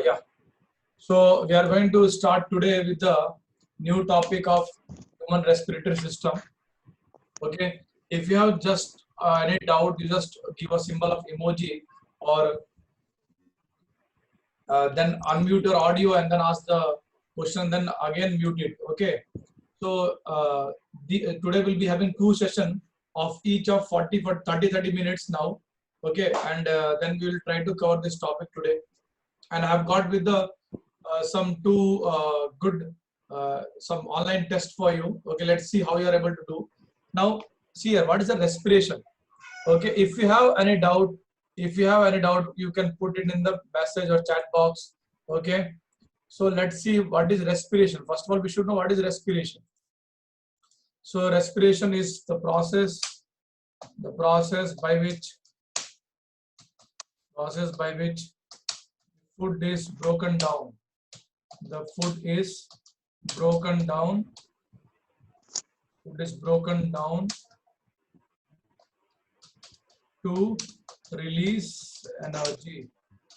Yeah. So we are going to start today with the new topic of human respiratory system. Okay. If you have just any doubt, you just give a symbol of emoji or then unmute your audio and then ask the question, then again mute it. Okay. So today we'll be having two sessions of each of 40 for 30 minutes now. Okay. And then we will try to cover this topic today. And I have got with the some two good some online test for you. Okay, let's see how you are able to do. Now, see here, what is the respiration? Okay, if you have any doubt, you can put it in the message or chat box. Okay, so let's see what is respiration. First of all, we should know what is respiration. So respiration is the process by which food is broken down. The food is broken down to release energy.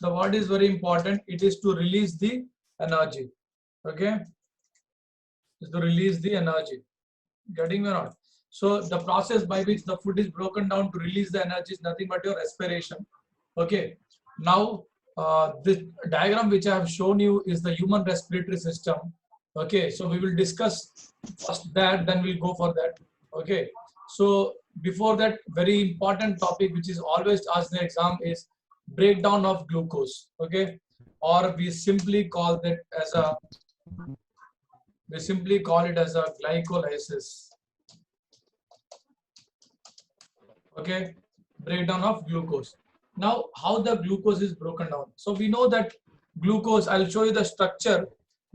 The word is very important. It is to release the energy. Okay, is to release the energy. Getting me or not? So the process by which the food is broken down to release the energy is nothing but your respiration. Okay. Now this diagram which I have shown you is the human respiratory system. Okay. So we will discuss first that, then we'll go for that. Okay. So before that, very important topic which is always asked in the exam is breakdown of glucose. Okay. Or we simply call it as a glycolysis. Okay, breakdown of glucose. Now, how the glucose is broken down? So we know that glucose, I'll show you the structure.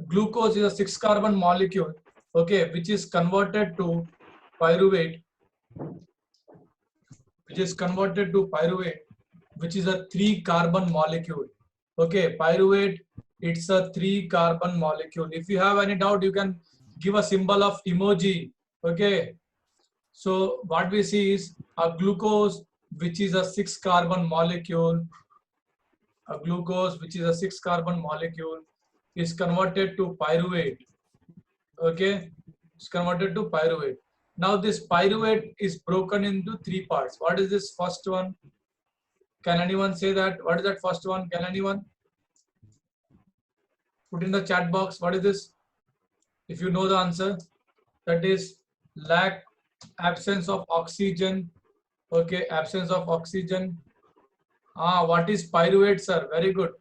Glucose is a 6-carbon molecule, okay, which is converted to pyruvate, which is a 3-carbon molecule. Okay, pyruvate, it's a 3-carbon molecule. If you have any doubt, you can give a symbol of emoji. Okay, so what we see is a glucose, which is a 6-carbon molecule. A glucose, which is a 6-carbon molecule, is converted to pyruvate. Okay, it's converted to pyruvate. Now this pyruvate is broken into 3 parts. What is this first one? Can anyone say that? What is that first one? Can anyone put in the chat box? What is this? If you know the answer, that is absence of oxygen. Okay, absence of oxygen. What is pyruvate, sir? Very good.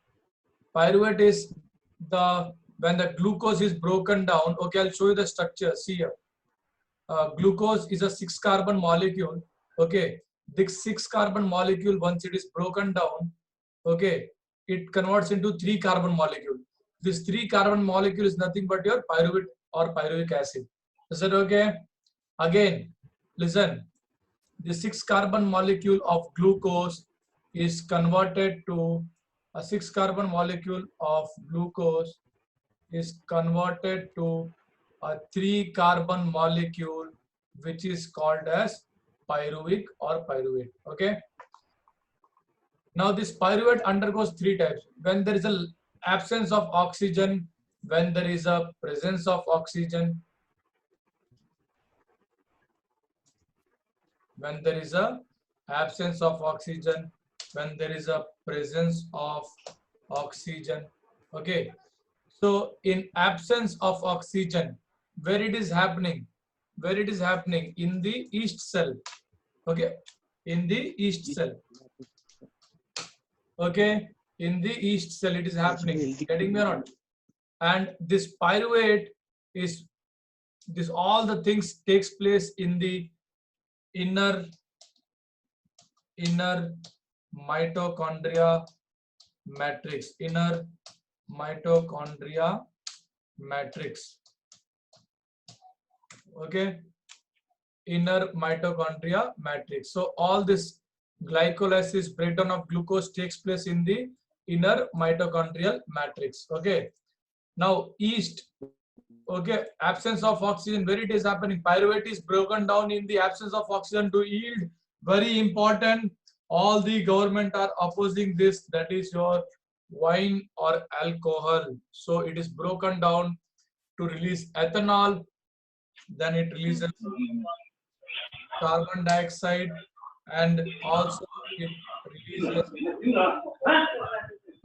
Pyruvate is when the glucose is broken down. Okay, I'll show you the structure. See here. Glucose is a 6-carbon molecule. Okay, this 6-carbon molecule, once it is broken down, okay, it converts into 3-carbon molecule. This 3-carbon molecule is nothing but your pyruvate or pyruvic acid. Is that okay? Again, listen. The 6-carbon molecule of glucose is converted to a 6-carbon molecule of glucose is converted to a 3-carbon molecule, which is called as pyruvic or pyruvate. Okay. Now this pyruvate undergoes 3 types. When there is an absence of oxygen, when there is a presence of oxygen, when there is a absence of oxygen, when there is a presence of oxygen. Okay, so in absence of oxygen, where it is happening in the yeast cell. Okay, in the yeast cell. Okay, in the yeast cell it is happening. Getting me or not? And this pyruvate is all the things takes place in the inner mitochondria matrix. Inner mitochondria matrix. Okay, inner mitochondria matrix. So all this glycolysis, breakdown of glucose takes place in the inner mitochondrial matrix. Okay, now yeast. Okay, absence of oxygen, where it is happening? Pyruvate is broken down in the absence of oxygen to yield. Very important. All the government are opposing this. That is your wine or alcohol. So it is broken down to release ethanol, then it releases carbon dioxide, and also it releases.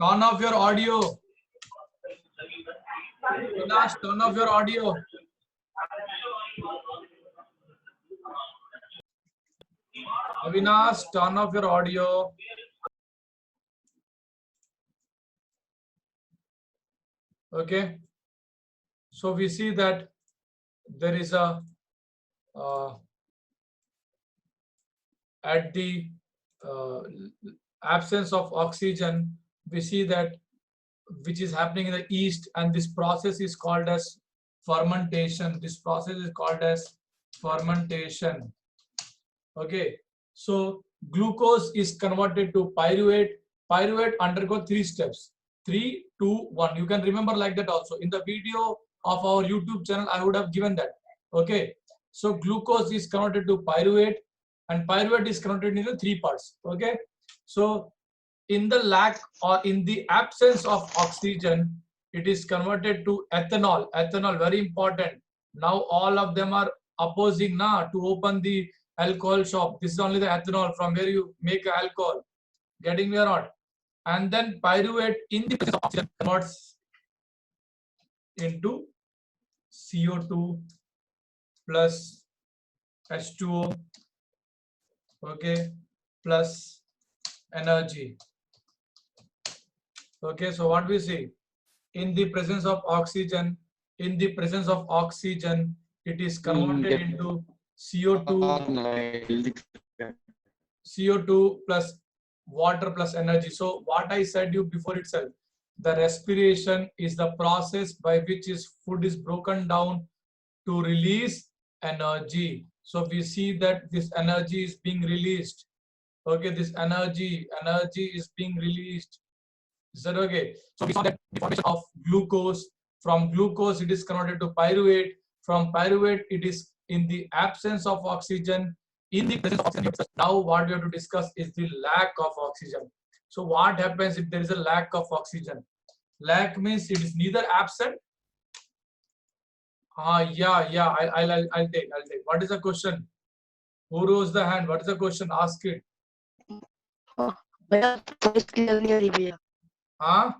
Turn off your audio. Avinash, turn off your audio. Avinash, turn off your audio. Okay. So we see that there is a at the uh, absence of oxygen, we see that which is happening in the yeast, and this process is called as fermentation. This process is called as fermentation. Okay, so glucose is converted to pyruvate. Pyruvate undergo 3 steps. 3, 2, 1. You can remember like that also. In the video of our YouTube channel, I would have given that. Okay, so glucose is converted to pyruvate, and pyruvate is converted into 3 parts. Okay, so in the lack or in the absence of oxygen, it is converted to ethanol. Ethanol, very important. Now all of them are opposing now to open the alcohol shop. This is only the ethanol from where you make alcohol. Getting me or not? And then pyruvate in the presence of oxygen converts into CO2 plus H2O, okay, plus energy. Okay, so what we see, in the presence of oxygen, it is converted into CO2 plus water plus energy. So what I said you before itself, the respiration is the process by which food is broken down to release energy. So we see that this energy is being released. Okay, this energy is being released. Is that okay? So we saw that the formation of glucose. From glucose, it is converted to pyruvate. From pyruvate, it is in the absence of oxygen. In the presence of oxygen, now what we have to discuss is the lack of oxygen. So what happens if there is a lack of oxygen? Lack means it is neither absent. Yeah. I'll take. What is the question? Who rose the hand? What is the question? Ask it. Huh?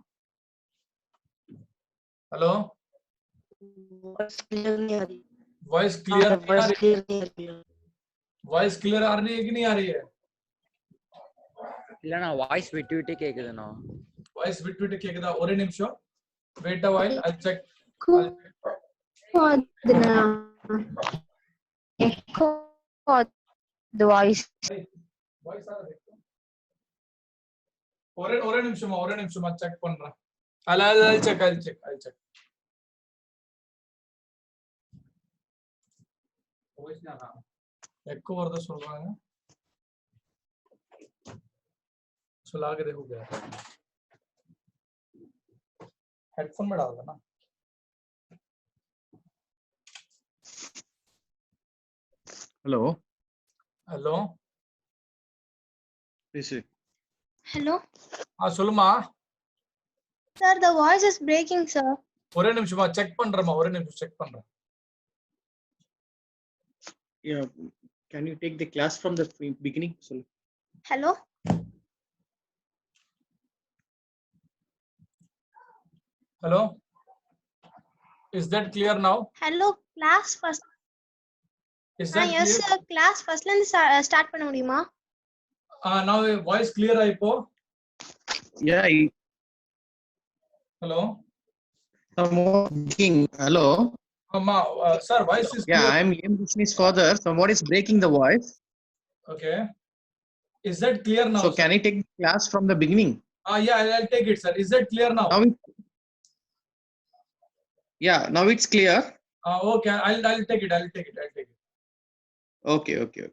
Hello? Voice clear नहीं आ रही है. Voice clear आ रही है कि नहीं आ रही है? இல்லனா வாய்ஸ் விட்டு விட்டு கேக்குதுனா. Voice விட்டு விட்டு கேக்குதா? ஒரே நிமிஷம். Wait a while. I'll check. Echo the voice. Voice ஆ இருக்கு. ஒரே நிமிஷமா செக் பண்றேன். I'll check. Echo வருது சொல்றாங்க. चला के देखो क्या हेडफोन में डाल देना. Hello Hello. சொல்லுமா. Sir, the voice is breaking, sir. ஒரே நிமிஷமா செக் பண்றேன். Yeah, can you take the class from the beginning? Hello. Hello. Is that clear now? Hello, class first. Is that yes, clear? sir. Class first la start பண்ண முடியுமா? Now voice clear ஆயிப்போ. Yeah. Hello. Hello. Sir, voice is clear. Yeah, I am M. Vishnu's father. Somebody is breaking the voice. Okay. Is that clear now? So sir? can I take the class from the beginning? Yeah, I'll take it, sir. Is that clear now? Now it's clear. Okay, I'll take it. Okay. Okay.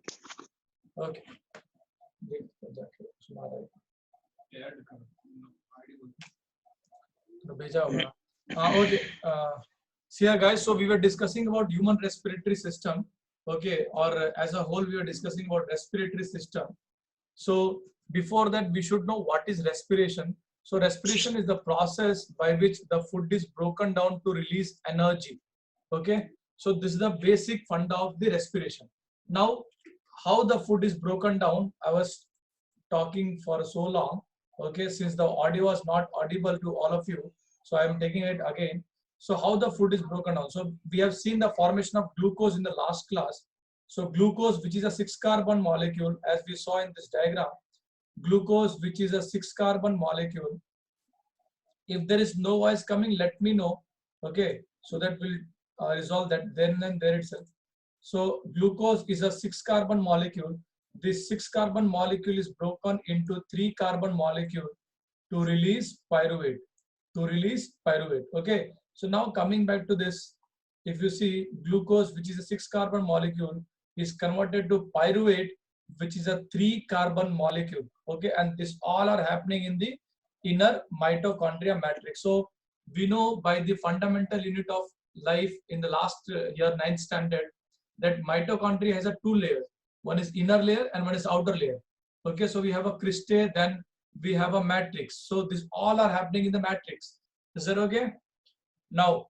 See here, guys. So we were discussing about human respiratory system. Okay, or as a whole, we were discussing about respiratory system. So before that, we should know what is respiration. So respiration is the process by which the food is broken down to release energy. Okay, so this is the basic funda of the respiration. Now, how the food is broken down, I was talking for so long, okay, since the audio was not audible to all of you, so I am taking it again. So how the food is broken down? So we have seen the formation of glucose in the last class. So glucose, which is a 6-carbon molecule, as we saw in this diagram, glucose, which is a 6-carbon molecule. If there is no voice coming, let me know, okay, so that we'll resolve that then and there itself. So glucose is a 6-carbon molecule. This 6-carbon molecule is broken into 3-carbon molecule to release pyruvate. Okay, so now coming back to this, if you see, glucose, which is a 6-carbon molecule, is converted to pyruvate, which is a 3-carbon molecule. Okay, and this all are happening in the inner mitochondria matrix. So we know by the fundamental unit of life in the last year 9th standard that mitochondria has a 2 layers. One is inner layer and one is outer layer. Okay, so we have a cristae, then we have a matrix. So this all are happening in the matrix. Is that okay? Now,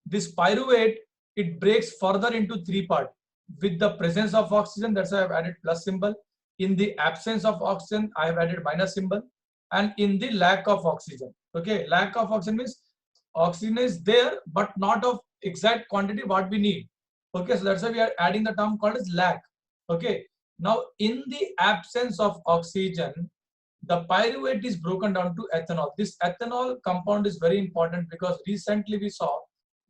this pyruvate, it breaks further into 3 parts. With the presence of oxygen, that's why I've added plus symbol. In the absence of oxygen, I have added minus symbol. And in the lack of oxygen. Okay, lack of oxygen means oxygen is there, but not of exact quantity what we need. Okay, so that's why we are adding the term called as lack. Okay, now in the absence of oxygen, the pyruvate is broken down to ethanol. This ethanol compound is very important because recently we saw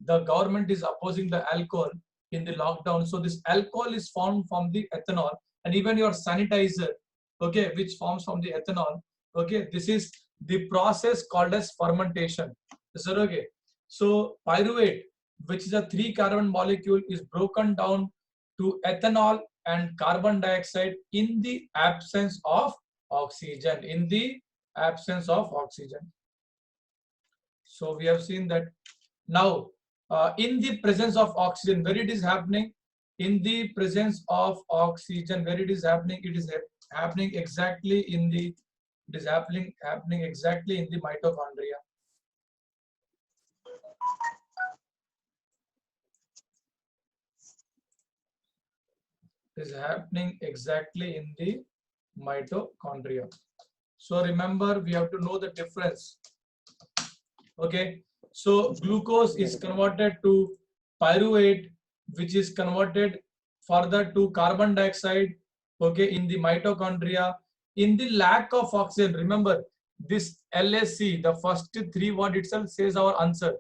the government is opposing the alcohol in the lockdown. So this alcohol is formed from the ethanol, and even your sanitizer, okay, which forms from the ethanol. Okay, this is the process called as fermentation. Is that okay? So pyruvate, which is a 3-carbon molecule, is broken down to ethanol and carbon dioxide in the absence of oxygen. In the absence of oxygen. So we have seen that. Now, in the presence of oxygen, where it is happening? In the presence of oxygen, where it is happening? It is happening exactly in the. It is happening exactly in the mitochondria. It is happening exactly in the mitochondria. So remember, we have to know the difference. Okay, so glucose is converted to pyruvate, which is converted further to carbon dioxide. Okay, in the mitochondria. In the lack of oxygen, remember this LAC, the first 3 word itself says our answer.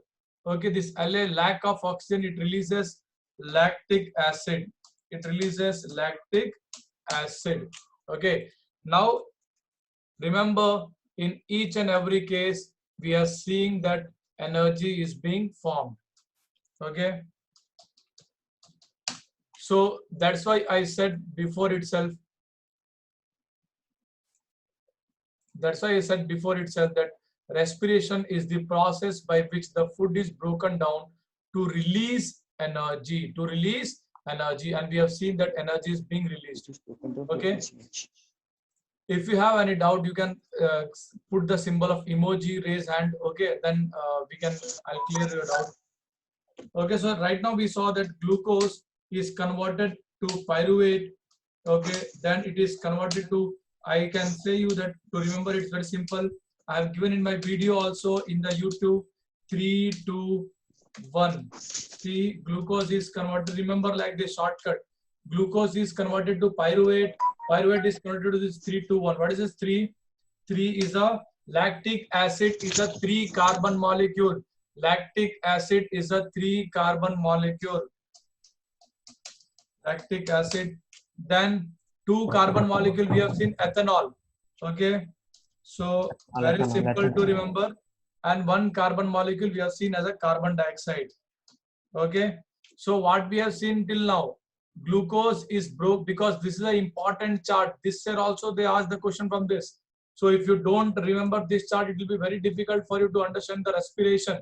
Okay, this LA, lack of oxygen, it releases lactic acid. It releases lactic acid. Okay, now remember, in each and every case, we are seeing that energy is being formed. Okay, so that's why I said before itself. That's why I said before itself that respiration is the process by which the food is broken down to release energy. To release energy, and we have seen that energy is being released. Okay. If you have any doubt, you can put the symbol of emoji, raise hand. Okay, then I'll clear your doubt. Okay, so right now we saw that glucose is converted to pyruvate. Okay, then it is converted to, I can say you that to remember it's very simple. I have given in my video also in the YouTube 3, 2, 1. See, glucose is converted. Remember like the shortcut. Glucose is converted to pyruvate. Pyruvate is converted to this 3, 2, 1. What is this 3? 3 is a lactic acid is a 3-carbon molecule. Lactic acid is a 3-carbon molecule. Lactic acid. Then 2-carbon molecule we have seen ethanol. Okay. So very simple to remember. And 1-carbon molecule we have seen as a carbon dioxide. Okay. So what we have seen till now, glucose is broke because this is an important chart. This year also they asked the question from this. So if you don't remember this chart, it will be very difficult for you to understand the respiration.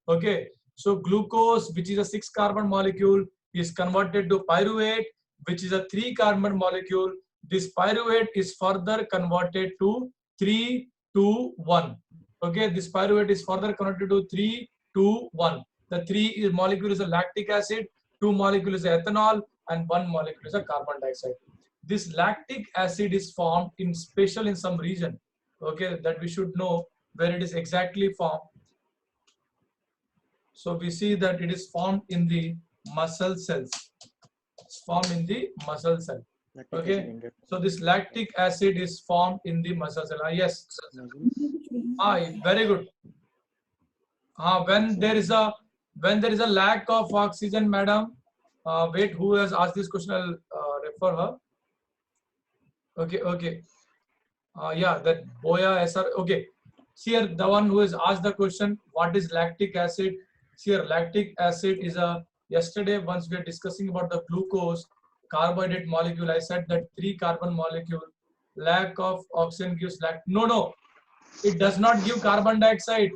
Okay. So glucose, which is a 6-carbon molecule, is converted to pyruvate, which is a 3-carbon molecule. This pyruvate is further converted to 3 2, 1. Okay, this pyruvate is further connected to 3, 2, 1. The 3 molecule is a lactic acid, 2 molecule is ethanol, and 1 molecule is a carbon dioxide. This lactic acid is formed in special in some region. Okay, that we should know where it is exactly formed. So we see that it is formed in the muscle cells. It's formed in the muscle cell. Okay, so this lactic acid is formed in the muscle cell. Yes, very good. When there is a lack of oxygen, madam. Wait, who has asked this question? I'll refer her. Okay. Yeah, that Boya SR. Okay. See here, the one who has asked the question, what is lactic acid? See here, lactic acid is a, yesterday once we are discussing about the glucose carbohydrate molecule, I said that 3 carbon molecule, lack of oxygen gives no, it does not give carbon dioxide.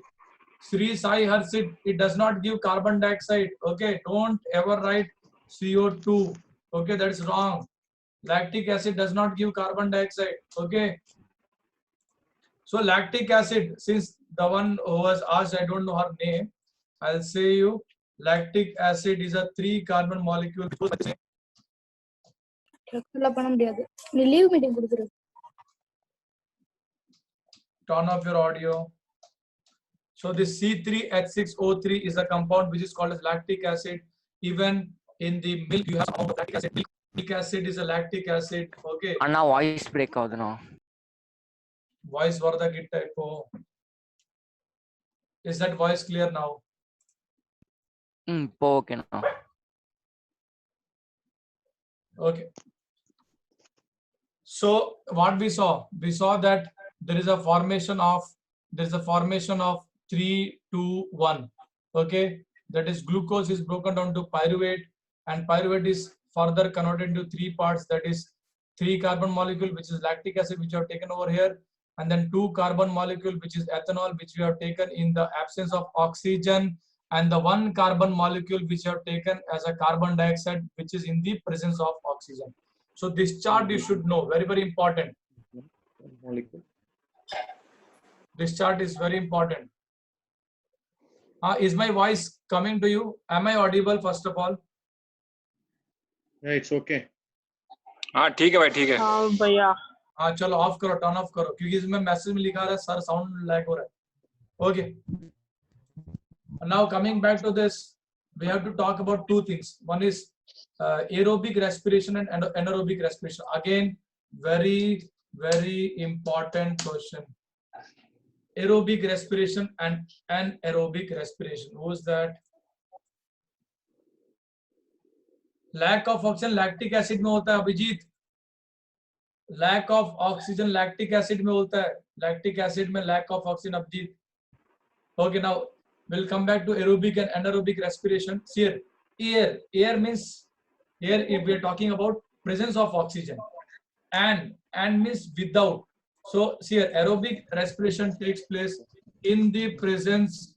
Sri Sai Harsit, it does not give carbon dioxide. Okay, don't ever write CO2. Okay, that is wrong. Lactic acid does not give carbon dioxide. Okay. So lactic acid, since the one who was asked, I don't know her name, I'll say you, lactic acid is a 3 carbon molecule. Turn off your audio. So this C3H6O3 is a compound which is called as lactic acid. Even in the milk, you have some amount of lactic acid. Milk acid is a lactic acid. Okay. Anna voice break avudano. Voice varda gitta. Is that voice clear now? Okay now. Okay. So what we saw that there is a formation of 3, 2, 1. Okay, that is glucose is broken down to pyruvate, and pyruvate is further converted into 3 parts. That is 3 carbon molecule, which is lactic acid, which we have taken over here, and then 2 carbon molecule, which is ethanol, which we have taken in the absence of oxygen, and the 1 carbon molecule which we have taken as a carbon dioxide, which is in the presence of oxygen. So this chart you should know, very, very important. Molecule. This chart is very important. Is my voice coming to you? Am I audible first of all? Yeah, it's okay. हाँ ठीक है भाई ठीक है. हाँ भैया. हाँ चलो ऑफ करो, टर्न ऑफ करो, क्योंकि इसमें मैसेज में लिखा रहा है सर साउंड लैग हो रहा है. Okay. Now coming back to this, we have to talk about 2 things. One is aerobic respiration and anaerobic respiration. Again, very, very important question. Aerobic respiration and anaerobic respiration. Who is that? Lack of oxygen lactic acid में होता है Abhijit. Lack of oxygen lactic acid में होता है. Lactic acid में lack of oxygen Abhijit. Okay, now we'll come back to aerobic and anaerobic respiration. See here, air means here if we are talking about presence of oxygen, and means without. So see here, aerobic respiration takes place in the presence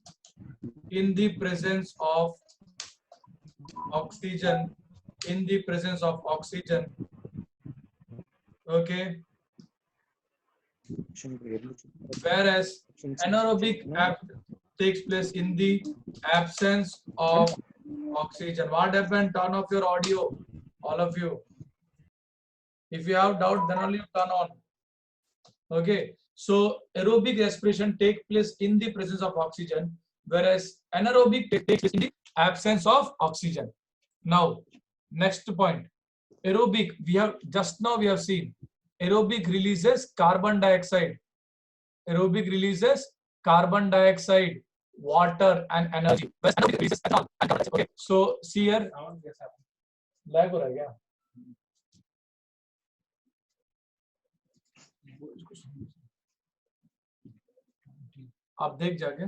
of oxygen. In the presence of oxygen. Okay. Whereas anaerobic takes place in the absence of oxygen. What happened? Turn off your audio, all of you. If you have doubt, then only turn on. Okay. So aerobic respiration takes place in the presence of oxygen, whereas anaerobic takes place in the absence of oxygen. Now, next point. Aerobic, we have seen. Aerobic releases carbon dioxide. Aerobic releases carbon dioxide, water, and energy. Okay. So see here. Lag हो रहा है क्या? आप देख जाके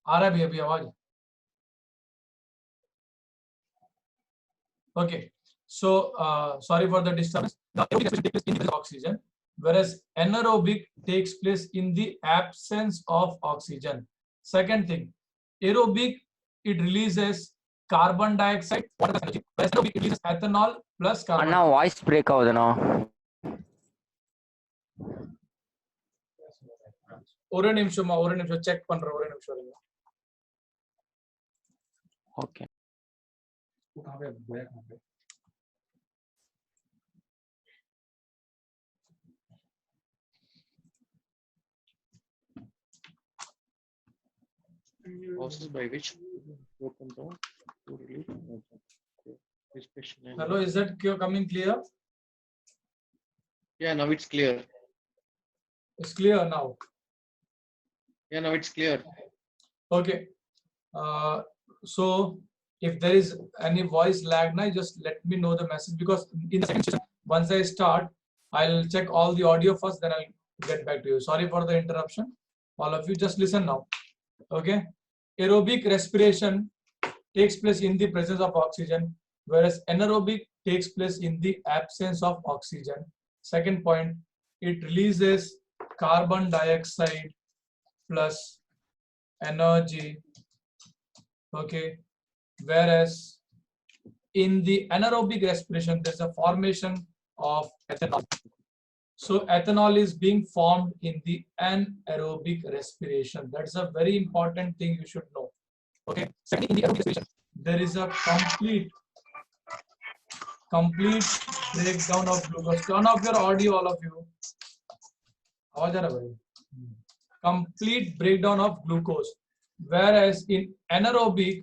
आ रहा है भी अभी आवाज. Okay, so sorry for the disturbance. The aerobic takes place in the oxygen, whereas anaerobic takes place in the absence of oxygen. Second thing, aerobic, it releases carbon dioxide, water, energy. Whereas anaerobic, it releases ethanol plus carbon. Anna voice break avudano. ஒரு நிமிஷம் check பண்றேன், ஒரு நிமிஷம் இருங்க. Okay. Process by which broken down to release. Hello, is that coming clear? Yeah, now it's clear. It's clear now. Yeah, now it's clear. Okay. So if there is any voice lag, now just let me know the message, because in the second session, once I start, I'll check all the audio first, then I'll get back to you. Sorry for the interruption. All of you just listen now. Okay. Aerobic respiration takes place in the presence of oxygen, whereas anaerobic takes place in the absence of oxygen. Second point, it releases carbon dioxide plus energy. Okay. Whereas in the anaerobic respiration, there's a formation of ethanol. So ethanol is being formed in the anaerobic respiration. That's a very important thing you should know. Okay. Secondly, in the aerobic respiration, there is a complete breakdown of glucose. Turn off your audio, all of you. Complete breakdown of glucose. Whereas in anaerobic,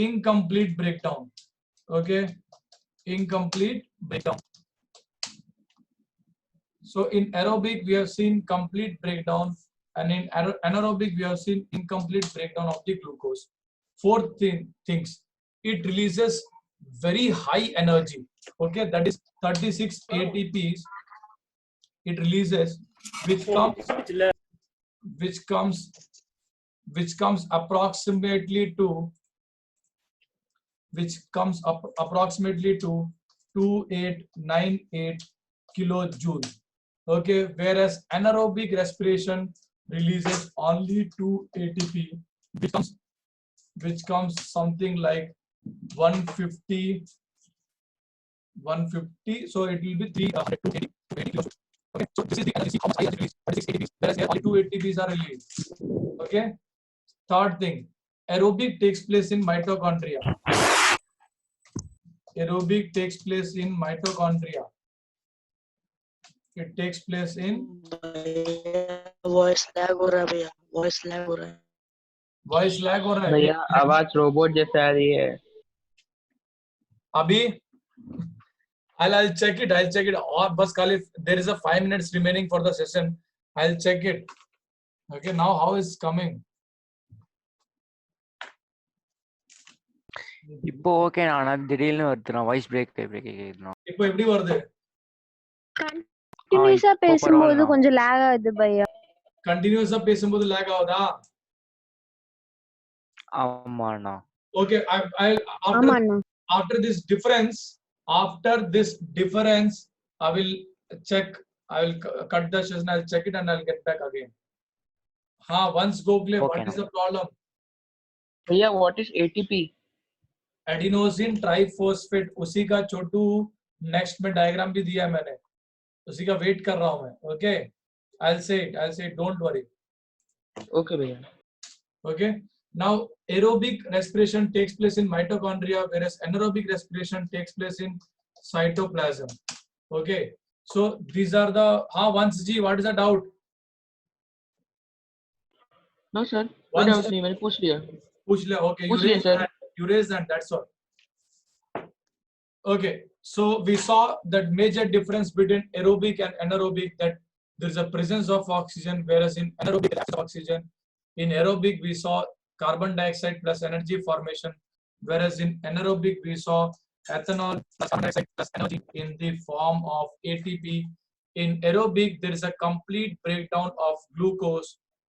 incomplete breakdown. Okay. Incomplete breakdown. So in aerobic, we have seen complete breakdown, and in anaerobic, we have seen incomplete breakdown of the glucose. Fourth things, it releases very high energy. Okay, that is 36 ATPs. It releases, which comes approximately to 2898 kilojoule. Okay, whereas anaerobic respiration releases only 2 ATP, which comes something like 150. So it will be 380 kilojoule. Okay, so this is the energy, how much energy released, 36 ATPs, whereas here only 2 ATPs are released. Okay. Third thing, aerobic takes place in mitochondria. Aerobic takes place in mitochondria. It takes place in voice lag हो रहा है भैया, voice lag हो रहा है. Voice lag हो रहा है भैया आवाज रोबोट जैसे आ रही है अभी. I'll check it. और बस खाली there is a 5 minutes remaining for the session. I'll check it. Okay, now how is coming? இப்போ ஓகே. ஆனா திடீர்னு வருதுண்ணா, வாய்ஸ் பிரேக் கேக்குதுண்ணா. இப்போ எப்படி வருது? கண்டினியூஸா பேசும்போது கொஞ்சம் லாக் ஆகுது பையா. கண்டினியூஸா பேசும்போது லாக் ஆகுதா? ஆமாண்ணா. Okay, after this difference, I will check. I will cut the session. I'll check it and I'll get back again. Once go play. Okay, what is the problem? भैया what is ATP? Adenosine triphosphate. उसी का छोटू next में diagram भी दिया है मैंने, उसी का वेट कर रहा हूं मैं. Okay, I'll say it, don't worry. Okay भैया. Okay, now aerobic respiration takes place in mitochondria, whereas anaerobic respiration takes place in cytoplasm. Okay, so these are the once G, what is the doubt? No sir, कोई doubt नहीं, मैंने पूछ लिया. Okay, you raised that, that's all. Okay, so we saw that major difference between aerobic and anaerobic, that there is a presence of oxygen, whereas in anaerobic there is oxygen. In aerobic we saw carbon dioxide plus energy formation, whereas in anaerobic we saw ethanol plus carbon dioxide plus energy in the form of ATP. In aerobic there is a complete breakdown of glucose.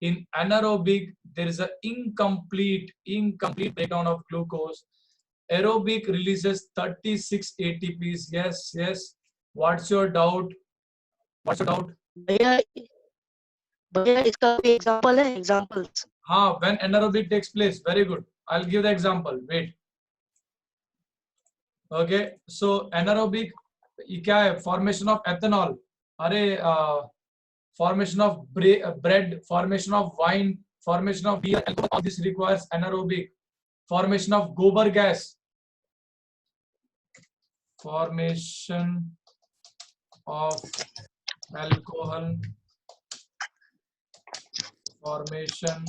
In anaerobic there is a incomplete breakdown of glucose. Aerobic releases 36 ATPs. Yes. What's your doubt? भैया इसका भी example है, examples. When anaerobic takes place. Very good. I'll give the example. Wait. Okay, so anaerobic क्या है? Formation of ethanol. Formation of bread, formation of wine, formation of beer, alcohol, all this requires anaerobic. Formation of gobar gas, formation of alcohol, formation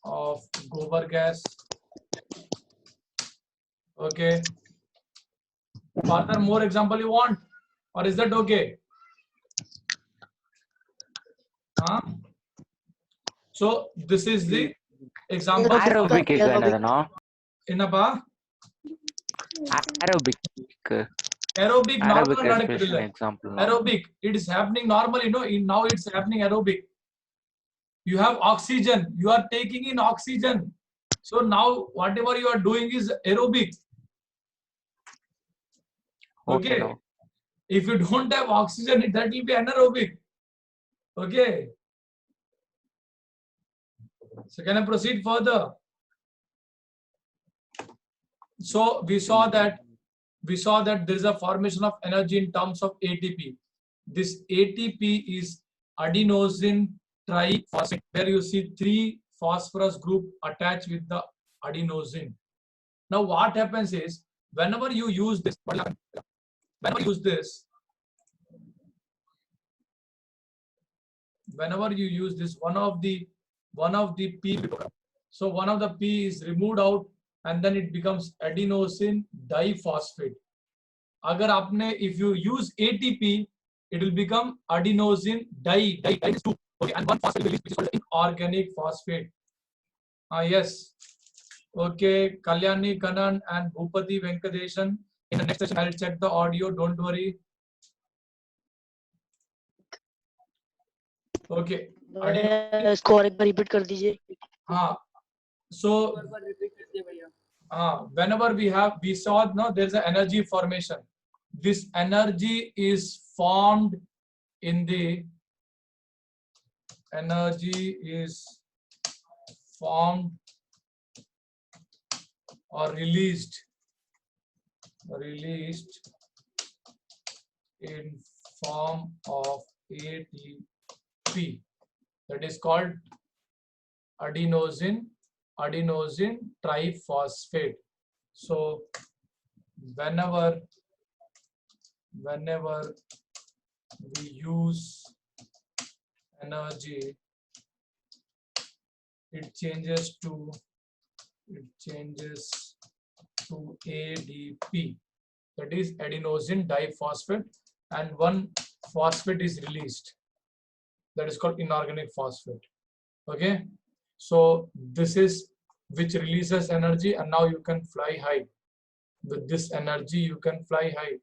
of gobar gas. Okay. Further, more example you want, or is that okay? So this is the example. Aerobic Enapa? Aerobic. Aerobic Aerobic normal respiration example. aerobic, it is happening normally, you know, now it's happening aerobic. You have oxygen, you are taking in oxygen, so now whatever you are doing is aerobic. Okay, no. if you don't have oxygen, that will be anaerobic. Okay, so can I proceed further? So we saw that there is a formation of energy in terms of ATP. This ATP is adenosine triphosphate, where you see 3 phosphorus group attached with the adenosine. Now what happens is, whenever you use this, one of the P, so one of the P is removed out, and then it becomes adenosine diphosphate. If you use ATP, it will become adenosine di is 2. Okay, and one phosphate is called inorganic phosphate. Yes. Okay, Kalyani Kanan and Bhupati Venkadesan. In the next session, I'll check the audio. Don't worry. Okay. इसको और एक बार repeat कर दीजिए. So whenever we saw there's an energy formation. This energy is formed in the or released in form of ATP, that is called adenosine triphosphate. So whenever we use energy, it changes to ADP, that is adenosine diphosphate, and one phosphate is released, that is called inorganic phosphate. Okay, so this is which releases energy, and now you can fly high. With this energy you can fly high,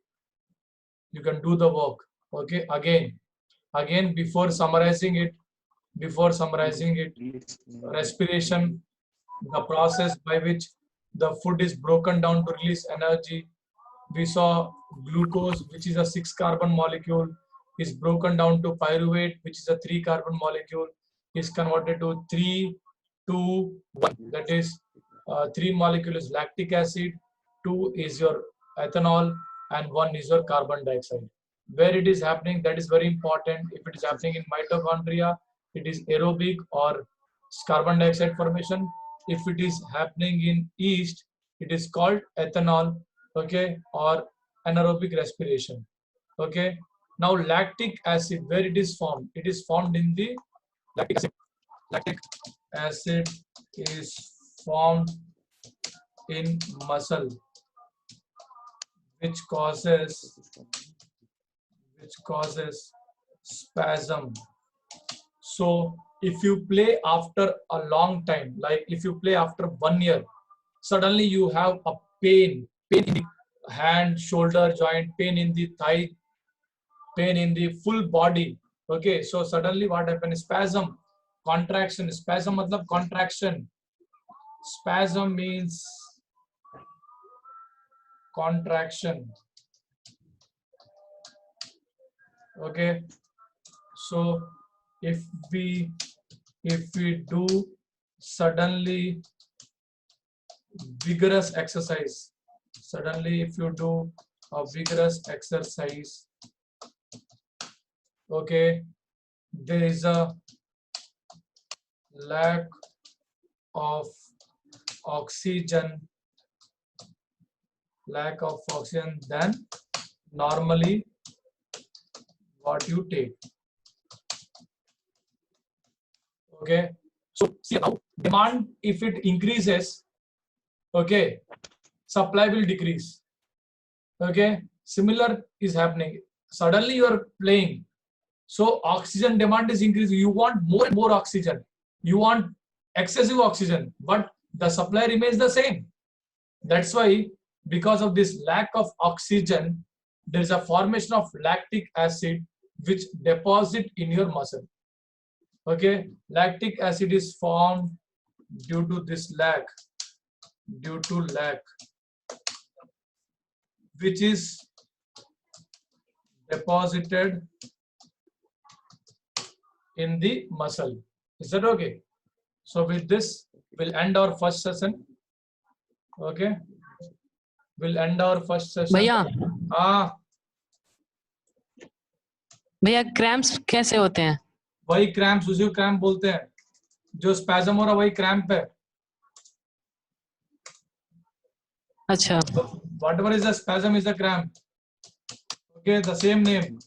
you can do the work. Okay, again before summarizing it, respiration, the process by which the food is broken down to release energy. We saw glucose, which is a 6-carbon molecule, is broken down to pyruvate, which is a 3-carbon molecule, is converted to 3, 2, 1. That is 3 molecule is lactic acid, 2 is your ethanol, and 1 is your carbon dioxide. Where it is happening, that is very important. If it is happening in mitochondria, it is aerobic or carbon dioxide formation. If it is happening in yeast, it is called ethanol, okay, or anaerobic respiration. Okay, now lactic acid, where it is formed? It is formed in the lactic acid. Lactic acid is formed in muscle, which causes spasm. So if you play after a long time, like if you play after 1 year, suddenly you have a pain in the hand, shoulder joint, pain in the thigh, pain in the full body. Okay, so suddenly what happens? Spasm, contraction. Spasm matlab contraction. Spasm means contraction. Okay, so if we do suddenly vigorous exercise, if you do a vigorous exercise, Okay, there is a lack of oxygen, then normally what you take. Okay, so see now demand, if it increases, okay, supply will decrease. Okay, similar is happening. Suddenly you are playing, so oxygen demand is increasing. You want more and more oxygen. You want excessive oxygen, but the supply remains the same. That's why, because of this lack of oxygen, there is a formation of lactic acid which deposit in your muscle. Okay, lactic acid is formed due to this lack, which is deposited in the muscle. Is that okay? So with this, we'll end our first session. Okay, we'll end our first session. भैया हाँ, भैया cramps कैसे होते हैं? वही cramp, उसी को cramp बोलते हैं. जो स्पैजम हो रहा वही क्रैम्प है. अच्छा. Whatever is the spasm is the cramp. Okay, the same name.